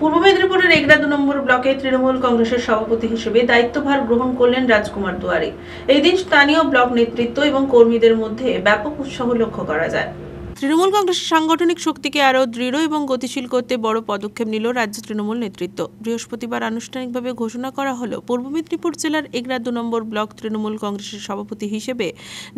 পূর্ব মেদিনীপুরের এগরা 2 নম্বর ব্লকে তৃণমূল কংগ্রেসের সভাপতি হিসেবে দায়িত্বভার গ্রহণ করলেন রাজকুমার দুয়ারী। এই দিন স্থানীয় ব্লক নেতৃত্ব এবং কর্মীদের মধ্যে ব্যাপক উৎসাহ লক্ষ্য করা যায়। তৃণমূল কংগ্রেসের সাংগঠনিক শক্তিকে আরও দৃঢ় এবং গতিশীল করতে বড় পদক্ষেপ নিল রাজ্য তৃণমূল নেতৃত্ব। বৃহস্পতিবার আনুষ্ঠানিকভাবে ঘোষণা করা হলো পূর্ব মেদিনীপুর জেলার এগরা 2 নম্বর ব্লক তৃণমূল কংগ্রেসের সভাপতি হিসেবে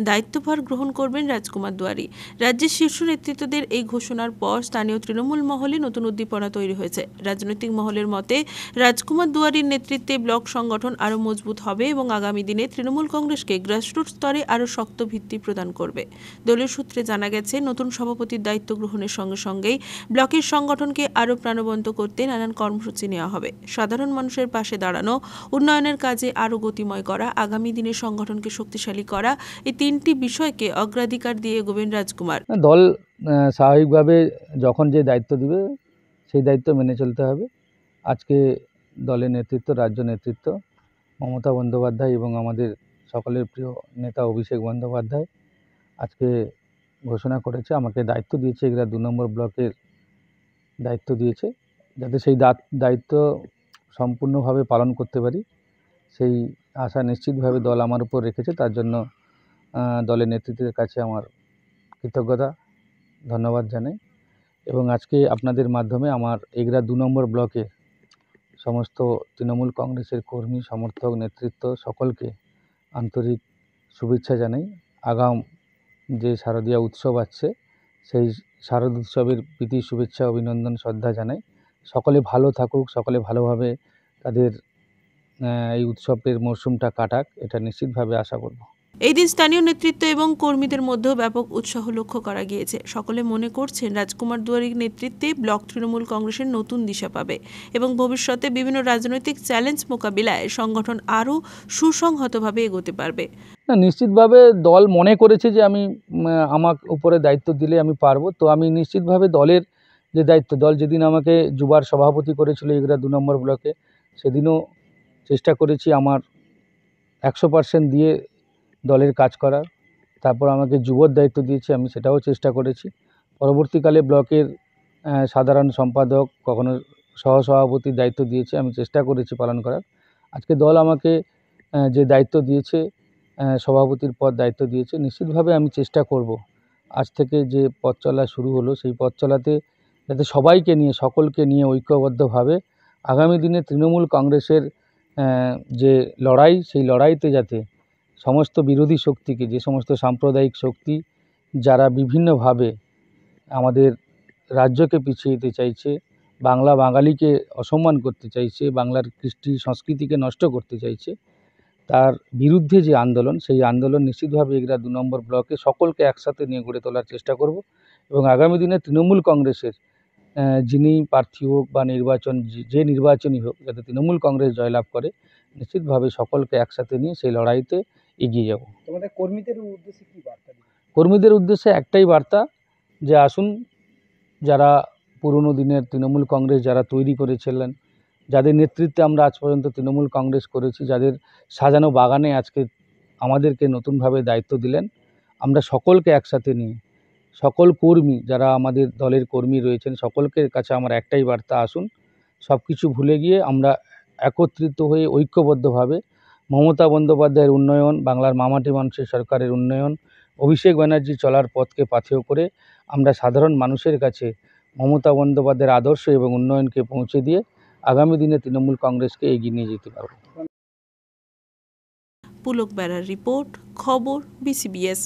দায়িত্বভার গ্রহণ করবেন রাজকুমার দুয়ারী। রাজ্যের শীর্ষ নেতৃত্বদের এই ঘোষণার পর স্থানীয় তৃণমূল মহলে নতুন উদ্দীপনা তৈরি হয়েছে। রাজনৈতিক মহলের মতে রাজকুমার দুয়ারীর নেতৃত্বে ব্লক সংগঠন আরও মজবুত হবে এবং আগামী দিনে তৃণমূল কংগ্রেসকে গ্রাসরুট স্তরে আরও শক্ত ভিত্তি প্রদান করবে। দলীয় সূত্রে জানা গেছে, নতুন সভাপতির দায়িত্ব গ্রহণের সঙ্গে সঙ্গেই ব্লকের সংগঠনকে আরও প্রাণবন্ত করতে নানান কর্মসূচি নেওয়া হবে। সাধারণ মানুষের পাশে দাঁড়ানো, উন্নয়নের কাজে আরও গতিময় করা, আগামী দিনে সংগঠনকে শক্তিশালী করা, এই 3টি বিষয়কে অগ্রাধিকার দিয়ে এগোবেন রাজকুমার। দল স্বাভাবিকভাবে যখন যে দায়িত্ব দিবে সেই দায়িত্ব মেনে চলতে হবে। আজকে দলের নেতৃত্ব, রাজ্য নেতৃত্ব মমতা বন্দ্যোপাধ্যায় এবং আমাদের সকলের প্রিয় নেতা অভিষেক বন্দ্যোপাধ্যায় আজকে ঘোষণা করেছে, আমাকে দায়িত্ব দিয়েছে, এগুলা 2 নম্বর ব্লকের দায়িত্ব দিয়েছে, যাতে সেই দায়িত্ব সম্পূর্ণভাবে পালন করতে পারি সেই আশা নিশ্চিতভাবে দল আমার উপর রেখেছে। তার জন্য দলের নেতৃত্বের কাছে আমার কৃতজ্ঞতা, ধন্যবাদ জানাই। এবং আজকে আপনাদের মাধ্যমে আমার এগরা 2 নম্বর ব্লকে সমস্ত তৃণমূল কংগ্রেসের কর্মী, সমর্থক, নেতৃত্ব সকলকে আন্তরিক শুভেচ্ছা জানাই। আগাম যে শারদীয়া উৎসব আসছে সেই শারদ উৎসবের প্রীতি শুভেচ্ছা, অভিনন্দন, শ্রদ্ধা জানাই। সকলে ভালো থাকুক, সকলে ভালোভাবে তাদের এই উৎসবের মরশুমটা কাটাক, এটা নিশ্চিতভাবে আশা করব। এই দিন স্থানীয় নেতৃত্ব এবং কর্মীদের মধ্যেও ব্যাপক উৎসাহ লক্ষ্য করা গিয়েছে। সকলে মনে করছেন রাজকুমার দুয়ারীর নেতৃত্বে ব্লক তৃণমূল কংগ্রেসের নতুন দিশা পাবে এবং ভবিষ্যতে বিভিন্ন রাজনৈতিক চ্যালেঞ্জ মোকাবিলায় সংগঠন আরও সুসংহতভাবে এগোতে পারবে। না, নিশ্চিতভাবে দল মনে করেছে যে আমি আমার উপরে দায়িত্ব দিলে আমি পারবো। তো আমি নিশ্চিতভাবে দলের যে দায়িত্ব, দল যেদিন আমাকে যুবার সভাপতি করেছিল এগরা 2 নম্বর ব্লকে, সেদিনও চেষ্টা করেছি আমার 100% দিয়ে দলের কাজ করার। তারপর আমাকে যুবর দায়িত্ব দিয়েছে, আমি সেটাও চেষ্টা করেছি। পরবর্তীকালে ব্লকের সাধারণ সম্পাদক, কখনো সহসভাপতির দায়িত্ব দিয়েছে, আমি চেষ্টা করেছি পালন করার। আজকে দল আমাকে যে দায়িত্ব দিয়েছে, সভাপতির পদ দায়িত্ব দিয়েছে, নিশ্চিতভাবে আমি চেষ্টা করব আজ থেকে যে পথ চলা শুরু হলো সেই পথ চলাতে যাতে সবাইকে নিয়ে, সকলকে নিয়ে ঐক্যবদ্ধভাবে আগামী দিনে তৃণমূল কংগ্রেসের যে লড়াই, সেই লড়াইতে যাতে সমস্ত বিরোধী শক্তিকে, যে সমস্ত সাম্প্রদায়িক শক্তি যারা বিভিন্নভাবে আমাদের রাজ্যকে পিছিয়ে দিতে চাইছে, বাংলা বাঙালিকে অসম্মান করতে চাইছে, বাংলার কৃষ্টি সংস্কৃতিকে নষ্ট করতে চাইছে, তার বিরুদ্ধে যে আন্দোলন, সেই আন্দোলন নিশ্চিতভাবে এগরা 2 নম্বর ব্লকে সকলকে একসাথে নিয়ে গড়ে তোলার চেষ্টা করব। এবং আগামী দিনে তৃণমূল কংগ্রেসের যিনি প্রার্থী হোক বা নির্বাচন যে নির্বাচনই হোক, যাতে তৃণমূল কংগ্রেস জয়লাভ করে, নিশ্চিতভাবে সকলকে একসাথে নিয়ে সেই লড়াইতে এগিয়ে যাব। তোমাদের কর্মীদের উদ্দেশ্যে কী বার্তা দিবে? কর্মীদের উদ্দেশ্যে একটাই বার্তা, যে আসুন, যারা পুরনো দিনের তৃণমূল কংগ্রেস যারা তৈরি করেছিলেন, যাদের নেতৃত্বে আমরা আজ পর্যন্ত তৃণমূল কংগ্রেস করেছি, যাদের সাজানো বাগানে আজকে আমাদেরকে নতুনভাবে দায়িত্ব দিলেন, আমরা সকলকে একসাথে নিয়ে, সকল কর্মী যারা আমাদের দলের কর্মী রয়েছেন, সকলের কাছে আমার একটাই বার্তা, আসুন, সব কিছু ভুলে গিয়ে আমরা একত্রিত হয়ে ঐক্যবদ্ধভাবে মমতা বন্দ্যোপাধ্যায়ের উন্নয়ন, বাংলার মামাটি মানুষের সরকারের উন্নয়ন, অভিষেক ব্যানার্জি চলার পথকে পাথেয় করে আমরা সাধারণ মানুষের কাছে মমতা বন্দ্যোপাধ্যায়ের আদর্শ এবং উন্নয়নকে পৌঁছে দিয়ে আগামী দিনে তৃণমূল কংগ্রেসকে এগিয়ে নিয়ে যেতে পারব। পুলক বেরার রিপোর্ট, খবর BCBS।